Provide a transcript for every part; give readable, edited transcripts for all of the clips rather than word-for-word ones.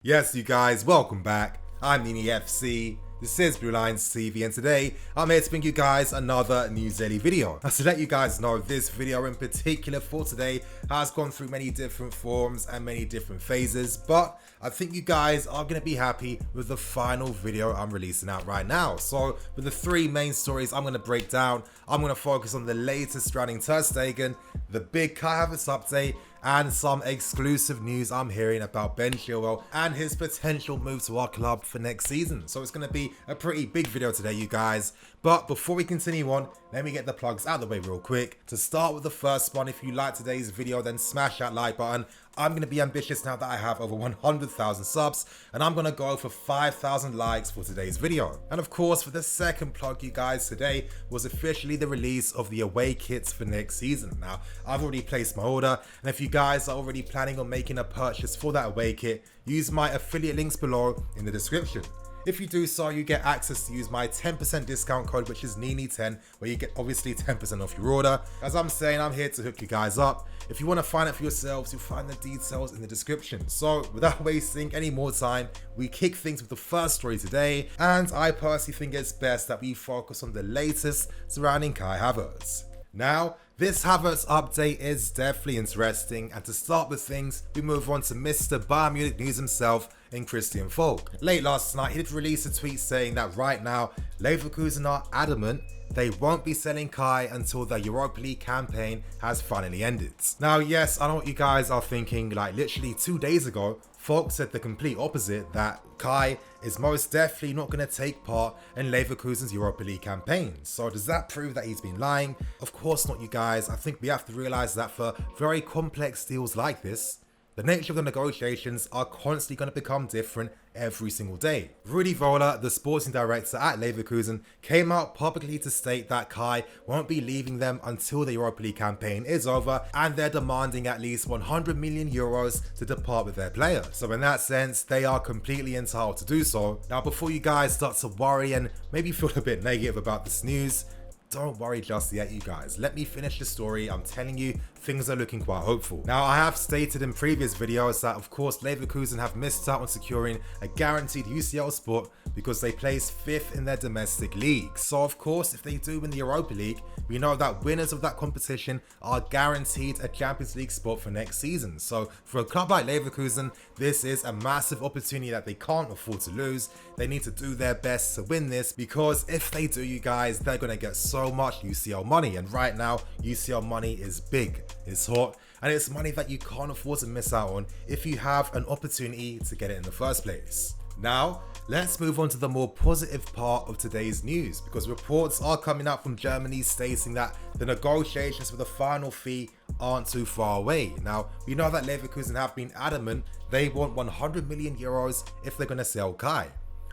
Yes, you guys, welcome back. I'm Nini FC. This is Blue Lines TV, and today I'm here to bring you guys another news daily video. Now, to let you guys know, this video in particular for today has gone through many different forms and many different phases, but I think you guys are going to be happy with the final video I'm releasing out right now. So with the three main stories I'm going to break down, I'm going to focus on the latest surrounding Ter Stegen, the big Kai Havertz update, and some exclusive news I'm hearing about Ben Chilwell and his potential move to our club for next season. So it's going to be a pretty big video today, you guys. But before we continue on, let me get the plugs out of the way real quick. To start with the first one, if you like today's video, then smash that like button. I'm going to be ambitious now that I have over 100,000 subs, and I'm going to go for 5,000 likes for today's video. And of course, for the second plug, you guys, today was officially the release of the away kits for next season. Now, I've already placed my order, and if you guys are already planning on making a purchase for that away kit, use my affiliate links below in the description. If you do so, you get access to use my 10% discount code, which is Nini10, where you get obviously 10% off your order. As I'm saying, I'm here to hook you guys up. If you want to find it for yourselves, you'll find the details in the description. So without wasting any more time, we kick things with the first story today. And I personally think it's best that we focus on the latest surrounding Kai Havertz. Now, this Havertz update is definitely interesting, and to start with things, we move on to Mr. Bayern Munich news himself in Christian Volk. Late last night, he did release a tweet saying that right now, Leverkusen are adamant they won't be selling Kai until the Europa League campaign has finally ended. Now, yes, I know what you guys are thinking, like literally 2 days ago, Volk said the complete opposite, that Kai is most definitely not going to take part in Leverkusen's Europa League campaign. So does that prove that he's been lying? Of course not, you guys. I think we have to realize that for very complex deals like this, the nature of the negotiations are constantly going to become different every single day. Rudi Völler, the sporting director at Leverkusen, came out publicly to state that Kai won't be leaving them until the Europa League campaign is over, and they're demanding at least 100 million euros to depart with their player. So in that sense, they are completely entitled to do so. Now, before you guys start to worry and maybe feel a bit negative about this news, don't worry just yet, you guys. Let me finish the story. I'm telling you, things are looking quite hopeful. Now, I have stated in previous videos that, of course, Leverkusen have missed out on securing a guaranteed UCL spot because they placed 5th in their domestic league. So, of course, if they do win the Europa League, we know that winners of that competition are guaranteed a Champions League spot for next season. So, for a club like Leverkusen, this is a massive opportunity that they can't afford to lose. They need to do their best to win this, because if they do, you guys, they're going to get so much UCL money, and right now UCL money is big, it's hot, and it's money that you can't afford to miss out on if you have an opportunity to get it in the first place. Now, let's move on to the more positive part of today's news, because reports are coming out from Germany stating that the negotiations for the final fee aren't too far away. Now, we know that Leverkusen have been adamant they want 100 million euros if they're going to sell Kai.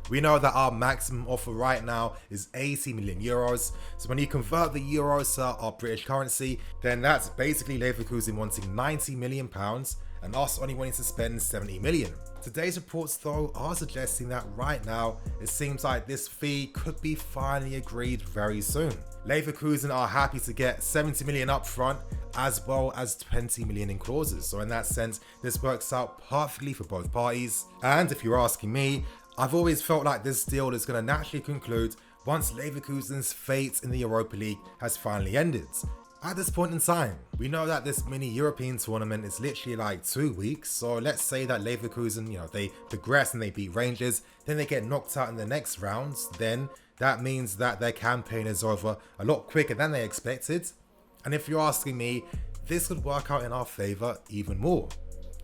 We know that our maximum offer right now is 80 million euros. So when you convert the euros to our British currency, then that's basically Leverkusen wanting 90 million pounds and us only wanting to spend 70 million. Today's reports though are suggesting that right now it seems like this fee could be finally agreed very soon. Leverkusen are happy to get 70 million up front as well as 20 million in clauses. So in that sense, this works out perfectly for both parties. And if you're asking me, I've always felt like this deal is going to naturally conclude once Leverkusen's fate in the Europa League has finally ended. At this point in time, we know that this mini European tournament is literally like 2 weeks, so let's say that Leverkusen, they progress and they beat Rangers, then they get knocked out in the next rounds, then that means that their campaign is over a lot quicker than they expected. And if you're asking me, this could work out in our favour even more.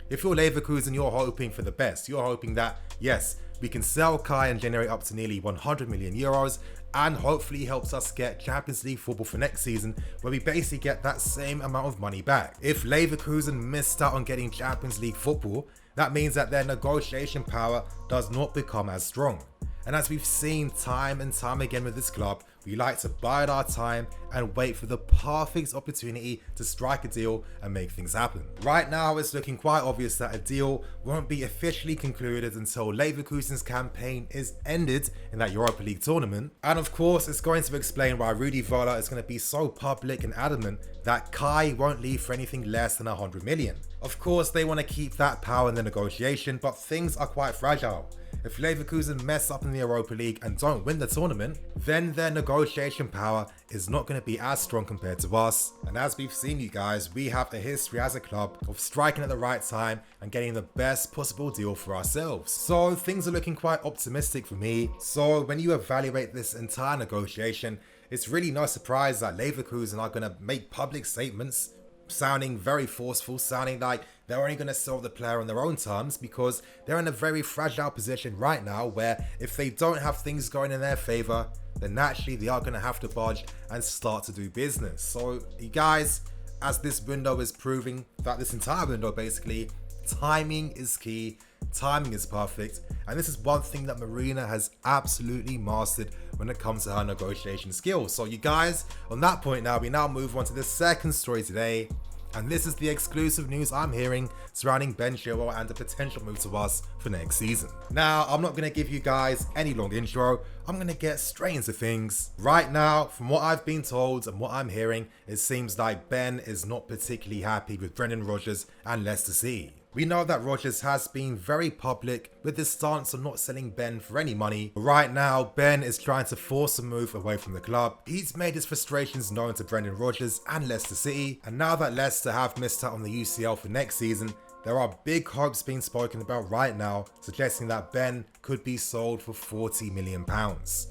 If you're Leverkusen, you're hoping for the best. You're hoping that, yes, we can sell Kai and generate up to nearly 100 million euros, and hopefully helps us get Champions League football for next season, where we basically get that same amount of money back. If Leverkusen missed out on getting Champions League football, that means that their negotiation power does not become as strong. And as we've seen time and time again with this club, We like to bide our time and wait for the perfect opportunity to strike a deal and make things happen. Right now, it's looking quite obvious that a deal won't be officially concluded until Leverkusen's campaign is ended in that Europa League tournament. And of course, it's going to explain why Rudi Völler is going to be so public and adamant that Kai won't leave for anything less than 100 million. Of course, they want to keep that power in the negotiation, but things are quite fragile. If Leverkusen mess up in the Europa League and don't win the tournament, then their negotiation power is not going to be as strong compared to us. And as we've seen, you guys, we have a history as a club of striking at the right time and getting the best possible deal for ourselves. So things are looking quite optimistic for me. So when you evaluate this entire negotiation, it's really no surprise that Leverkusen are going to make public statements sounding very forceful, sounding like they're only going to sell the player on their own terms, because they're in a very fragile position right now where if they don't have things going in their favor, then naturally they are going to have to budge and start to do business. So you guys, as this window is proving, that this entire window basically, timing is key, timing is perfect, and this is one thing that Marina has absolutely mastered when it comes to her negotiation skills. So you guys, on that point now, we now move on to the second story today, and this is the exclusive news I'm hearing surrounding Ben Chilwell and a potential move to us for next season. Now, I'm not going to give you guys any long intro, I'm going to get straight into things. Right now, from what I've been told and what I'm hearing, it seems like Ben is not particularly happy with Brendan Rodgers and Leicester City. We know that Rodgers has been very public with his stance on not selling Ben for any money. Right now, Ben is trying to force a move away from the club. He's made his frustrations known to Brendan Rodgers and Leicester City, and now that Leicester have missed out on the UCL for next season, there are big hopes being spoken about right now, suggesting that Ben could be sold for £40 million.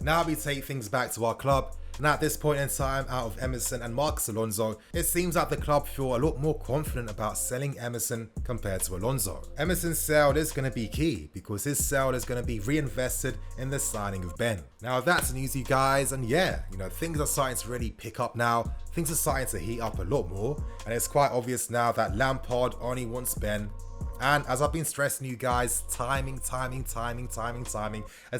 Now we take things back to our club. And at this point in time, out of Emerson and Marcos Alonso, it seems that the club feel a lot more confident about selling Emerson compared to Alonso. Emerson's sale is going to be key because his sale is going to be reinvested in the signing of Ben. Now that's news, you guys, and yeah, things are starting to really pick up now. Things are starting to heat up a lot more, and it's quite obvious now that Lampard only wants Ben. And as I've been stressing you guys, timing is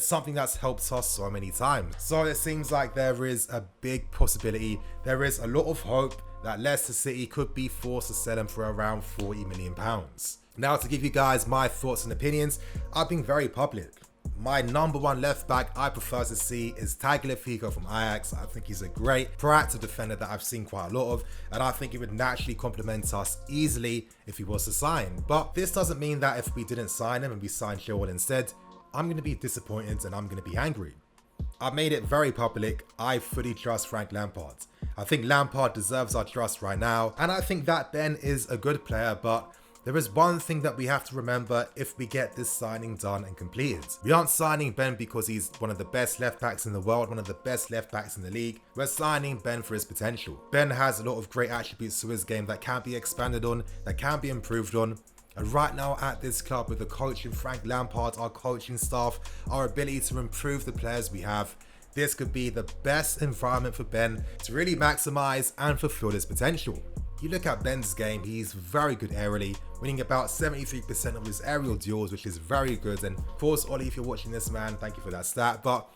something that's helped us so many times. So it seems like there is a big possibility, there is a lot of hope that Leicester City could be forced to sell him for around £40 million. Now, to give you guys my thoughts and opinions, I've been very public. My number one left back I prefer to see is Tagliafico from Ajax. I think he's a great proactive defender that I've seen quite a lot of, and I think he would naturally complement us easily if he was to sign. But this doesn't mean that if we didn't sign him and we signed Chilwell instead, I'm going to be disappointed and I'm going to be angry. I've made it very public, I fully trust Frank Lampard. I think Lampard deserves our trust right now, and I think that Ben is a good player, but there is one thing that we have to remember if we get this signing done and completed. We aren't signing Ben because he's one of the best left backs in the world, one of the best left backs in the league. We're signing Ben for his potential. Ben has a lot of great attributes to his game that can be expanded on, that can be improved on. And right now at this club, with the coach and Frank Lampard, our coaching staff, our ability to improve the players we have, this could be the best environment for Ben to really maximize and fulfill his potential. You look at Ben's game, he's very good aerially, winning about 73% of his aerial duels, which is very good. And of course, Ollie, if you're watching this, man, thank you for that stat. But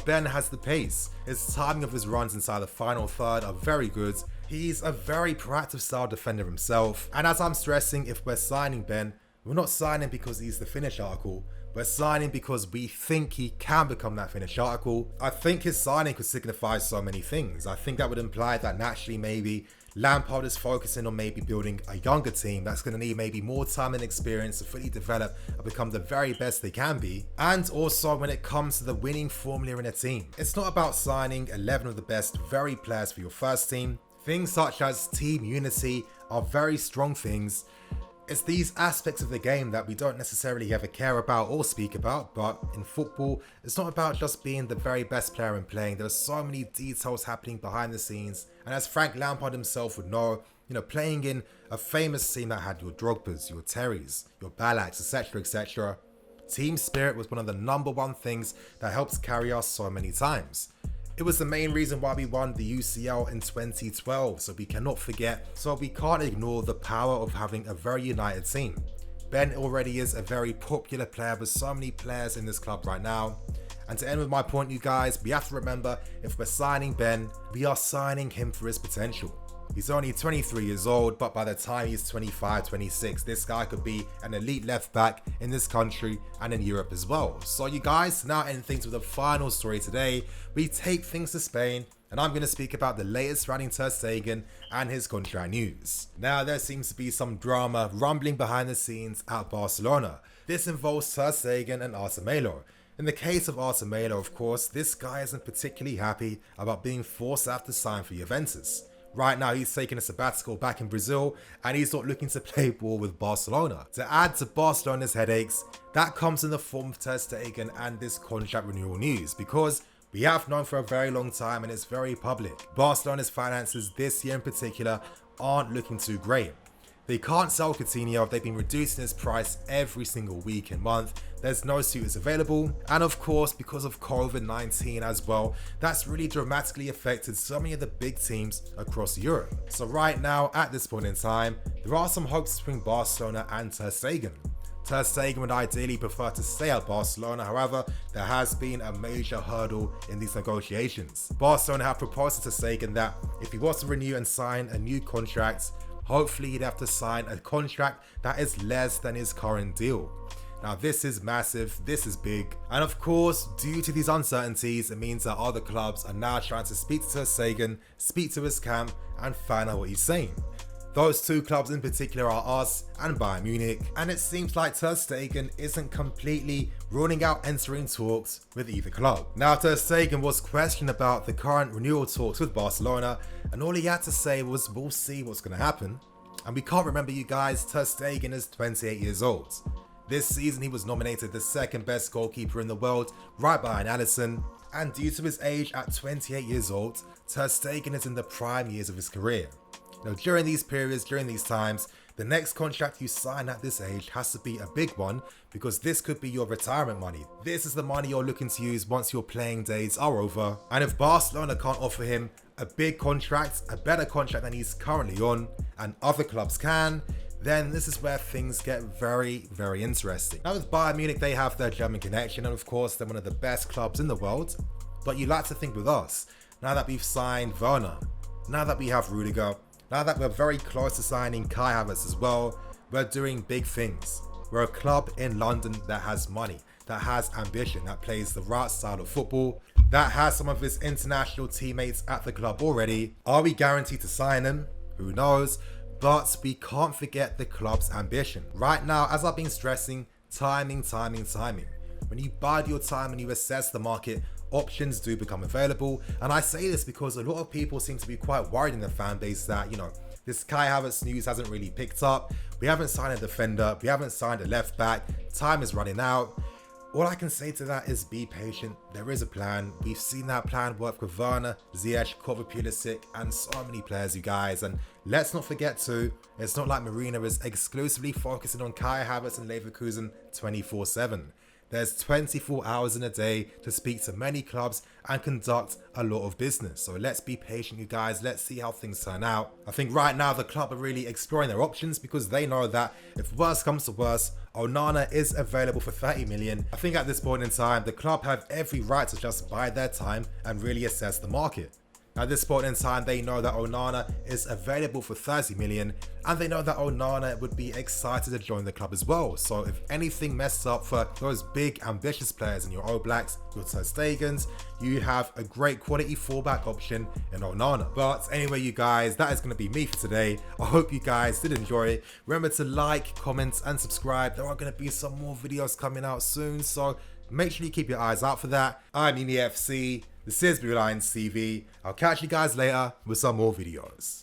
Ben has the pace. His timing of his runs inside the final third are very good. He's a very proactive style defender himself. And as I'm stressing, if we're signing Ben, we're not signing because he's the finish article. We're signing because we think he can become that finished article. I think his signing could signify so many things. I think that would imply that naturally maybe Lampard is focusing on maybe building a younger team that's going to need maybe more time and experience to fully develop and become the very best they can be. And also when it comes to the winning formula in a team, it's not about signing 11 of the best very players for your first team. Things such as team unity are very strong things. It's these aspects of the game that we don't necessarily ever care about or speak about, but in football, it's not about just being the very best player and playing. There are so many details happening behind the scenes, and as Frank Lampard himself would know, playing in a famous team that had your Drogbas, your Terrys, your Ballacks, etc., team spirit was one of the number one things that helps carry us so many times. It was the main reason why we won the UCL in 2012, so we cannot forget, so we can't ignore the power of having a very united team. Ben already is a very popular player with so many players in this club right now, And to end with my point, you guys, we have to remember, if we're signing Ben, we are signing him for his potential. He's only 23 years old, but by the time he's 25, 26, this guy could be an elite left back in this country and in Europe as well. So you guys, now end things with the final story today. We take things to Spain, and I'm going to speak about the latest surrounding Ter Stegen and his contract news. Now, there seems to be some drama rumbling behind the scenes at Barcelona. This involves Ter Stegen and Artemelo. In the case of Artemelo, of course, this guy isn't particularly happy about being forced to have to sign for Juventus. Right now, he's taking a sabbatical back in Brazil, and he's not looking to play ball with Barcelona. To add to Barcelona's headaches, that comes in the form of Ter Stegen and this contract renewal news, because we have known for a very long time, and it's very public, Barcelona's finances this year in particular aren't looking too great. They can't sell Coutinho, they've been reducing his price every single week and month, there's no suitors available, and of course because of COVID-19 as well, that's really dramatically affected so many of the big teams across Europe. So right now, at this point in time, there are some hopes between Barcelona and Ter Stegen. Ter Stegen would ideally prefer to stay at Barcelona, however, there has been a major hurdle in these negotiations. Barcelona have proposed to Ter Stegen that if he was to renew and sign a new contract, hopefully he'd have to sign a contract that is less than his current deal. Now this is massive, this is big, and of course, due to these uncertainties, it means that other clubs are now trying to speak to Ter Stegen, speak to his camp, and find out what he's saying. Those two clubs in particular are us and Bayern Munich, and it seems like Ter Stegen isn't completely ruling out entering talks with either club. Now, Ter Stegen was questioned about the current renewal talks with Barcelona, and all he had to say was, we'll see what's going to happen. And we can't remember, you guys, Ter Stegen is 28 years old. This season he was nominated the second best goalkeeper in the world, right behind Alisson, and due to his age at 28 years old, Ter Stegen is in the prime years of his career. Now, during these periods, during these times, the next contract you sign at this age has to be a big one, because this could be your retirement money. This is the money you're looking to use once your playing days are over. And if Barcelona can't offer him a big contract, a better contract than he's currently on, and other clubs can, then this is where things get very, very interesting. Now with Bayern Munich, they have their German connection, and of course they're one of the best clubs in the world. But you like to think with us, now that we've signed Werner, now that we have Rudiger, now that we're very close to signing Kai Havertz as well, we're doing big things. We're a club in London that has money, that has ambition, that plays the right style of football, that has some of his international teammates at the club already. Are we guaranteed to sign them? Who knows? But we can't forget the club's ambition. Right now, as I've been stressing, timing. When you bide your time and you assess the market, options do become available. And I say this because a lot of people seem to be quite worried in the fan base that, this Kai Havertz news hasn't really picked up. We haven't signed a defender, we haven't signed a left back, time is running out. All I can say to that is be patient. There is a plan. We've seen that plan work with Werner, Ziyech, Pulisic, and so many players, you guys. And let's not forget too, it's not like Marina is exclusively focusing on Kai Havertz and Leverkusen 24/7. There's 24 hours in a day to speak to many clubs and conduct a lot of business. So let's be patient, you guys. Let's see how things turn out. I think right now the club are really exploring their options, because they know that if worse comes to worse, Onana is available for 30 million. I think at this point in time, the club have every right to just bide their time and really assess the market. At this point in time, they know that Onana is available for 30 million, and they know that Onana would be excited to join the club as well. So if anything messes up for those big ambitious players in your All Blacks, your Ter Stegens, you have a great quality fallback option in Onana. But anyway, you guys, that is going to be me for today. I hope you guys did enjoy it. Remember to like, comment, and subscribe. There are going to be some more videos coming out soon, so make sure you keep your eyes out for that. I'm FC. This is Blue Lions TV. I'll catch you guys later with some more videos.